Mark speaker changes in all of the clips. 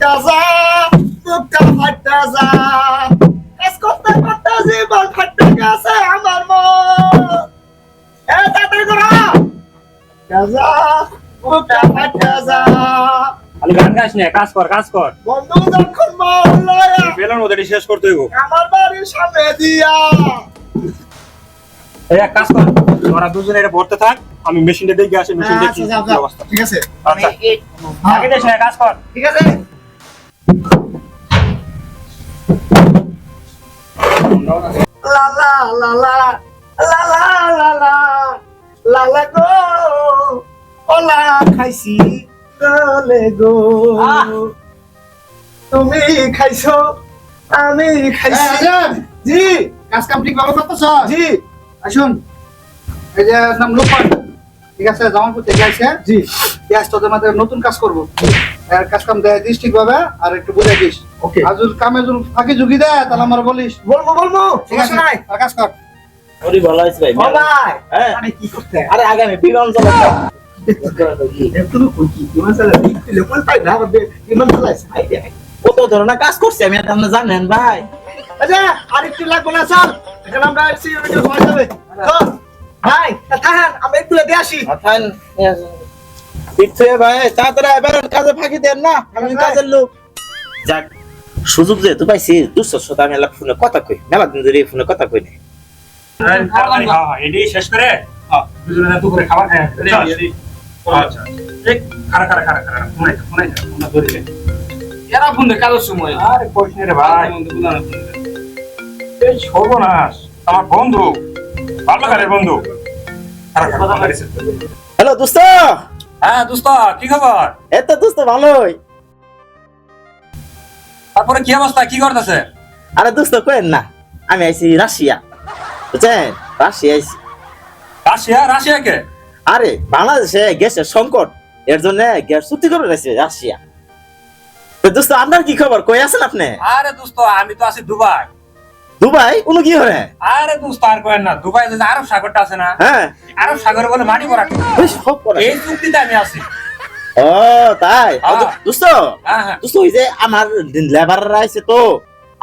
Speaker 1: যা বুকটা ফাটা যা কাজ করতে করতে জীবন ফাটে গেছে আমার মন এ তাড়াতাড়ি করো যা বুকটা ফাটা যা
Speaker 2: খালি গান গাইস না, কাজ কর।
Speaker 1: বন্ধু যখন মরলয়া
Speaker 2: বেলন ওদের শেষ করতে হইব।
Speaker 1: আমার বাড়ির সামনে দিয়া
Speaker 2: এই এক কাজ কর, তোরা দুজনে এটা ভরতে থাক, আমি মেশিনটা দেখে আসি, মেশিন দেখি কি অবস্থা।
Speaker 1: ঠিক আছে
Speaker 2: আচ্ছা আগে দেশ না, কাজ কর।
Speaker 1: ঠিক আছে লা লা লা লা লা লা লা লা লা লা গো ওলা খাইছি গলে গো তুমি খাইছো আমি খাইছি জি
Speaker 3: কাজ কাম ঠিক ভাবে করতেছ?
Speaker 1: জি
Speaker 3: আসুন, এই যে নাম লোকমান, ঠিক আছে, জামালপুর থেকে আসছে।
Speaker 1: জি
Speaker 3: পেঁয়াজ তোদের মাঝে নতুন কাজ করবো, আর কাজ কাম দেয় দিস ঠিক ভাবে, আর একটু বুঝে দিস।
Speaker 1: ওকে
Speaker 3: আর যদি কামে যদি ফাঁকি ঝুঁকি দেয় তাহলে আমার বলিস।
Speaker 1: বলবো
Speaker 3: ঠিক আছে, আর কাজ কর।
Speaker 4: ওরে ভালো আছে ভাই।
Speaker 1: ও ভাই
Speaker 4: হ্যাঁ,
Speaker 1: আরে কি করতে
Speaker 4: আরে আগামী বিমান চলে
Speaker 1: তুমি কই কি বিমান চালা দিলে কোন পাই না বিমান চালাইছে
Speaker 4: কত ধরনের কাজ করছি আমি, আপনি জানেন ভাই।
Speaker 1: আচ্ছা আরেকটু লাগবে না স্যার এখন আমরা আসছি এটা হয়ে যাবে চল ভাই তাহান আমরা একটু দিয়ে আসি
Speaker 4: মাথায় পিছে ভাই, তাড়াতাড়ি এবার কাজে ফাঁকি দেন না, আমি কাজের লোক। যাক, সুযোগ যেহেতু পাইছি, দুশোর সাথে আমি এলাকা ফোনে কথা কই, মেলা দিন ধরে ফোনে কথা কই না।
Speaker 2: তাড়াতাড়ি খাওয়া, এটাই শেষ করে দুজনে দুপুরে খাবার খাই আসি। আচ্ছা ঠিক, খারা ফোনে ধরে
Speaker 5: এরা ফোন দে কাজের সময়
Speaker 2: আরে কইস রে ভাই, এই সর্বনাশ, আমার বন্ধু ভালো কারের বন্ধু।
Speaker 4: হ্যালো দোস্ত।
Speaker 2: হ্যাঁ দোস্ত, কি খবর?
Speaker 4: এই তো দোস্ত ভালোই।
Speaker 2: তারপরে কি অবস্থা, কি করতেছে?
Speaker 4: আরে দোস্ত কইেন না, আমি আইছি রাশিয়া, বুঝছেন? রাশিয়া আইছি।
Speaker 2: রাশিয়া কে?
Speaker 4: আরে বাংলাদেশে গ্যাসের সংকট, এর জন্য গ্যাস চুক্তি করে রয়েছে রাশিয়া। তো দোস্ত আপনার কি খবর, কই আছেন আপনি?
Speaker 2: আরে দোস্ত, আমি তো আছি দুবাই।
Speaker 4: দুবাই? কোনো কি হয়?
Speaker 2: আরে দোস্ত আর কয়েন না, দুবাই যে আরব সাগরটা আছে না,
Speaker 4: হ্যাঁ,
Speaker 2: আরব সাগরে বলে মাটি ভরা,
Speaker 4: বেশ সব করে।
Speaker 2: এই চুক্তিতে আমি আছি।
Speaker 4: ও তাই?
Speaker 2: হ্যাঁ।
Speaker 4: দোস্ত
Speaker 2: হ্যাঁ
Speaker 4: দোস্ত, ওই যে আমার লেবাররা আইছে, তো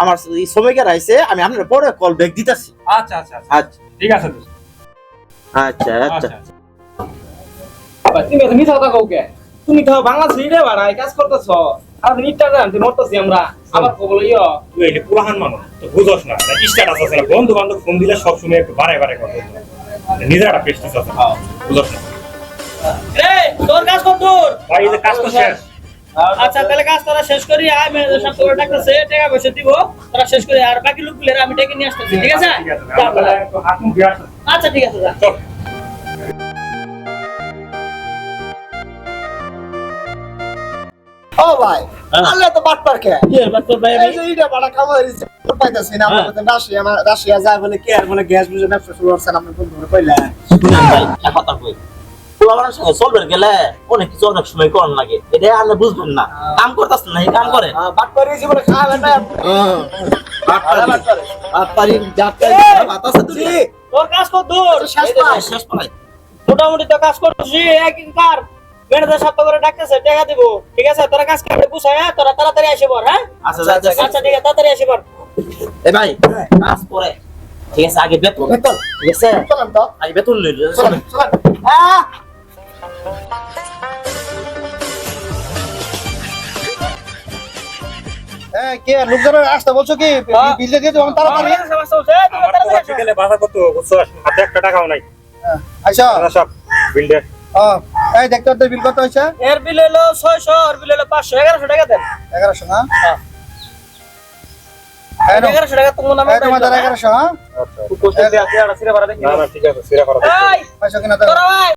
Speaker 4: আমার শ্রমিকের আইছে, আমি আপনার পরে কল ব্যাক দিতেছি।
Speaker 2: আচ্ছা আচ্ছা আচ্ছা,
Speaker 4: আচ্ছা
Speaker 2: ঠিক আছে দোস্ত।
Speaker 4: আচ্ছা আচ্ছা।
Speaker 5: তুমি এত মিথ্যা কথা কও কে? তুমি তো বাংলাদেশে রে বাড়াই কাজ করতেছ, আর নিটটা জানতে মরতেছি আমরা, আবার কবল ইয়ো
Speaker 2: তুই এটা পুরাহান মানুষ, তো বুঝছ না, স্ট্যাটাস আছে না, বন্ধু বান্ধব ফোন দিলে সব সময় একটু বারে কথা বলতে, নিজের একটা প্রেস্টিজ আছে, বুঝছ না?
Speaker 5: রে তোর কাজ কত দূর?
Speaker 2: ভাই এই যে কাজ তো শেষ।
Speaker 5: আচ্ছা তাহলে কাজ তোরা শেষ করি, আয় ম্যানেজার সাহেব তোরা ডাকতেছে, টাকা পয়সা দিব, তোরা শেষ করি, আর বাকি লোকগুলো আমি ডেকে নিয়ে আসতেছি, ঠিক আছে?
Speaker 2: ঠিক আছে, আমরা তাহলে একটু হাত মুখ ধুয়ে আসি।
Speaker 5: আচ্ছা ঠিক আছে, যা।
Speaker 2: চল।
Speaker 1: ও ভাই আল্লাহ তো বাটপার কে
Speaker 4: কি ব্যাপার তোর ভাই?
Speaker 1: এই যে এটা বড় খাবার পাইতাছি না আমাদের রাশিয়া যায় বলে কি আর বলে গ্যাস বুঝে ব্যবসা শুরু করছেন আপনি কোন ধরে কইলেন
Speaker 4: শুনেন ভাই, এক কথা কই, পোলাপানের সঙ্গে চলবে গেলে অনেক কিছু অনেক সময় করার লাগে, এটা আপনি বুঝবেন না। কাম করতেছেন না, এই কাম করে
Speaker 1: বাটপার এই জীবনে খাবেন না
Speaker 4: বাটপারি যাত্রা ভাত আছে তো?
Speaker 1: জি
Speaker 5: তোর কাজ কত দূর?
Speaker 1: শেষ পাই
Speaker 4: শেষ পাই।
Speaker 5: মোটামুটি তো কাজ করছি, একদিন কার ম্যানেজার সাহেব করে ডাকতেছে, টাকা দিব, ঠিক আছে? তোরা কাজ করে গুছায় তোরা তাড়াতাড়ি আসে পর, হ্যাঁ?
Speaker 4: আচ্ছা আচ্ছা
Speaker 5: আচ্ছা ঠিক আছে, তাড়াতাড়ি আসে পর।
Speaker 4: এ ভাই, কাজ পরে, ঠিক আছে? আগে বেতন,
Speaker 1: বেতন
Speaker 4: ঠিক আছে?
Speaker 1: চলেন তো
Speaker 4: আগে বেতন লই
Speaker 1: চলেন চলেন
Speaker 3: কে লোকজনের আসতে বলছো কি? বিলটা দিয়ে দেবো তাড়াতাড়ি।
Speaker 5: ম্যানেজার সাহেব বলছে, তোরা
Speaker 2: আমার তো
Speaker 5: তাড়াতাড়ি আসে।
Speaker 2: বিকেলে বাজার করতে হবে, বুঝছ? হাতে একটা টাকাও নাই।
Speaker 3: আচ্ছা,
Speaker 2: সব বিল দে।
Speaker 3: এই দেখতে তো বিল কত হয়েছে?
Speaker 5: এর বিল হলো 600, ওর বিল হলো 500, 1100 টাকা দেন।
Speaker 3: 1100 না?
Speaker 5: হ্যাঁ।
Speaker 3: এই নাও।
Speaker 5: 1100 টাকা তোমার নামে
Speaker 3: এই তোমাদের 1100, হ্যাঁ?
Speaker 2: আচ্ছা
Speaker 5: কোশ্চেন দিয়ে আছে, আর সিরা ভরা দেখি।
Speaker 2: না না ঠিক আছে, সিরা করো।
Speaker 5: এই
Speaker 3: পয়সা কিনা দাও।
Speaker 5: তোরা ভাই